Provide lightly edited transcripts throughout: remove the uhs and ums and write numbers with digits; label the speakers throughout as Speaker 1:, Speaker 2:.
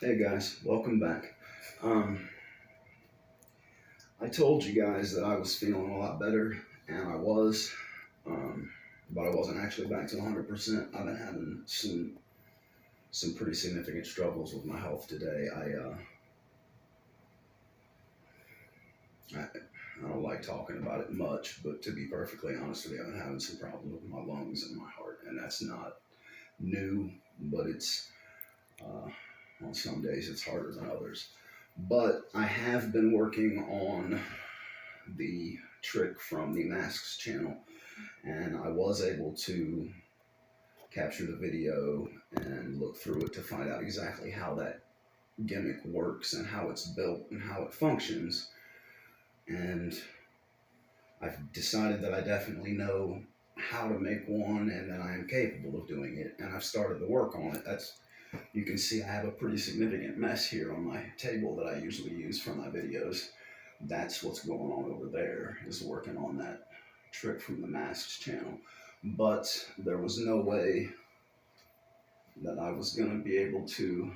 Speaker 1: Hey guys, welcome back. Um, I told you guys that I was feeling a lot better, and I was, um, but I wasn't actually back to 100%. I've been having some pretty significant struggles with my health today. I don't like talking about it much, but to be perfectly honest with you, I've been having some problems with my lungs and my heart, and that's not new, but it's on some days it's harder than others. But I have been working on the trick from the Masks channel, and I was able to capture the video and look through it to find out exactly how that gimmick works and how it's built and how it functions. And I've decided that I definitely know how to make one and that I am capable of doing it, and I've started to work on it. That's You can see I have a pretty significant mess here on my table that I usually use for my videos. That's what's going on over there, is working on that trick from the Masks channel. But there was no way that I was going to be able to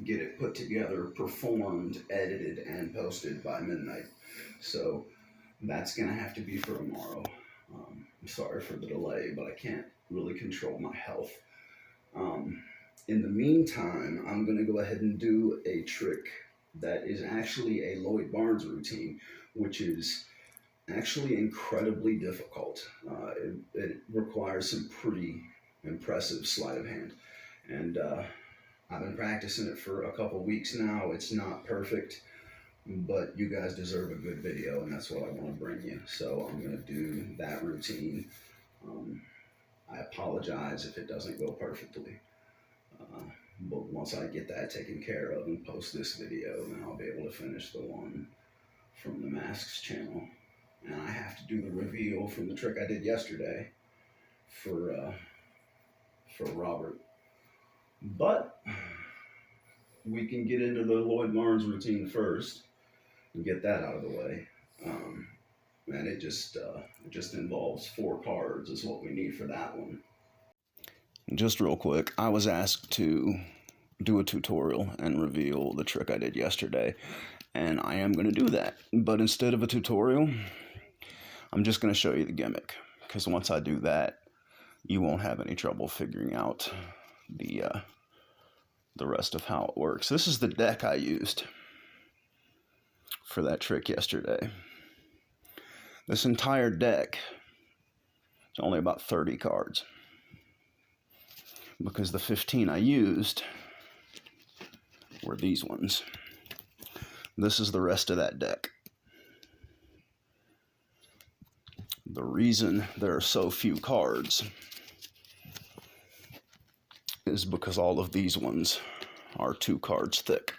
Speaker 1: get it put together, performed, edited, and posted by midnight. So that's going to have to be for tomorrow. I'm sorry for the delay, but I can't really control my health. Um, in the meantime, I'm going to go ahead and do a trick that is actually a Lloyd Barnes routine, which is actually incredibly difficult. It requires some pretty impressive sleight of hand. And I've been practicing it for a couple weeks now. It's not perfect, but you guys deserve a good video, and that's what I want to bring you. So I'm going to do that routine. Um, I apologize if it doesn't go perfectly. Uh, but once I get that taken care of and post this video, then I'll be able to finish the one from the Masks channel. And I have to do the reveal from the trick I did yesterday for Robert. But we can get into the Lloyd Barnes routine first and get that out of the way. And it just involves 4 cards is what we need for that one. Just real quick, I was asked to do a tutorial and reveal the trick I did yesterday, and I am going to do that. But instead of a tutorial, I'm just going to show you the gimmick, because once I do that, you won't have any trouble figuring out the rest of how it works. This is the deck I used for that trick yesterday. This entire deck is only about 30 cards, because the 15 I used were these ones. This is the rest of that deck. The reason there are so few cards is because all of these ones are 2 cards thick.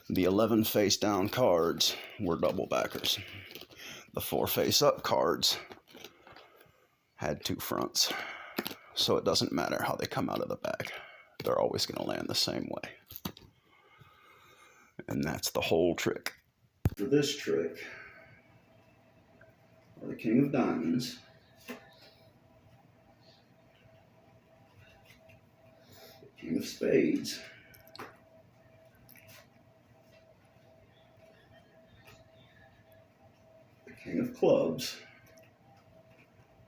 Speaker 1: The 11 face down cards were double backers. The 4 face up cards had 2 fronts. So it doesn't matter how they come out of the bag. They're always going to land the same way. And that's the whole trick. For this trick are the King of Diamonds, the King of Spades, the King of Clubs,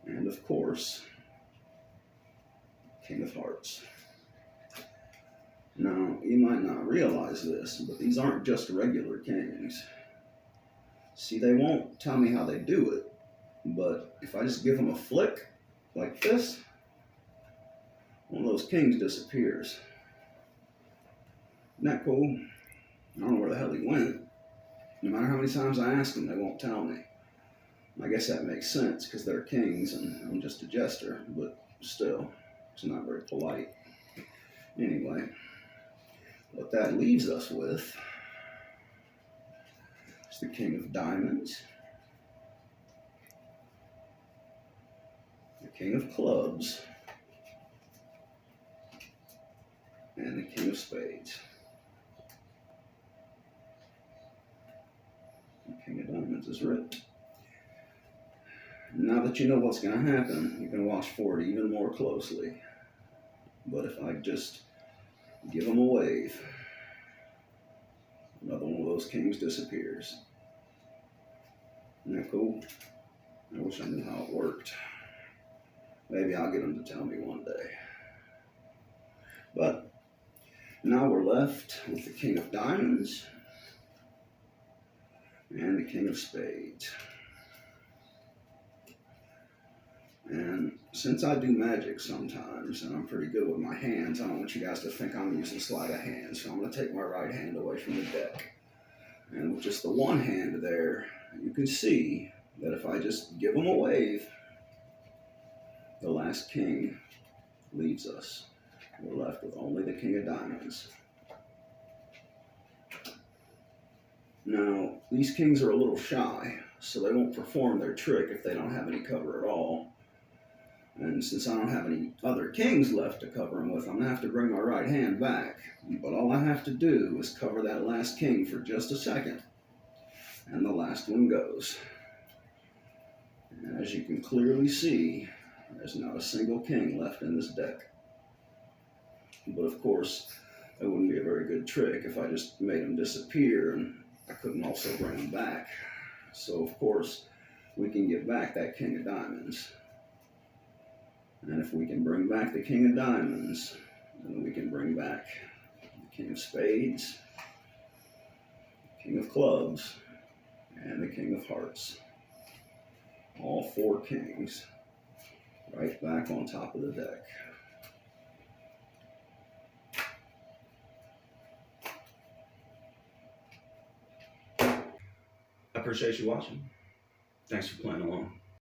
Speaker 1: and of course, King of Hearts. Now, you might not realize this, but these aren't just regular kings. See, they won't tell me how they do it, but if I just give them a flick, like this, one of those kings disappears. Isn't that cool? I don't know where the hell he went. No matter how many times I ask them, they won't tell me. I guess that makes sense, because they're kings and I'm just a jester, but still, it's not very polite. Anyway, what that leaves us with is the King of Diamonds, the King of Clubs, and the King of Spades. The King of Diamonds is ripped. Now that you know what's going to happen, you can watch for it even more closely. But if I just Give them a wave. Another one of those kings disappears. Isn't that cool? I wish I knew how it worked. Maybe I'll get them to tell me one day. But now we're left with the King of Diamonds and the King of Spades. And since I do magic sometimes, and I'm pretty good with my hands, I don't want you guys to think I'm using sleight of hand. So I'm going to take my right hand away from the deck. And with just the one hand there, you can see that if I just give them a wave, the last king leaves us. We're left with only the King of Diamonds. Now, these kings are a little shy, so they won't perform their trick if they don't have any cover at all. And since I don't have any other kings left to cover them with, I'm going to have to bring my right hand back. But all I have to do is cover that last king for just a second. And the last one goes. And as you can clearly see, there's not a single king left in this deck. But of course, that wouldn't be a very good trick if I just made them disappear and I couldn't also bring them back. So of course, we can get back that King of Diamonds. And if we can bring back the King of Diamonds, then we can bring back the King of Spades, King of Clubs, and the King of Hearts. All four kings right back on top of the deck. I appreciate you watching. Thanks for playing along.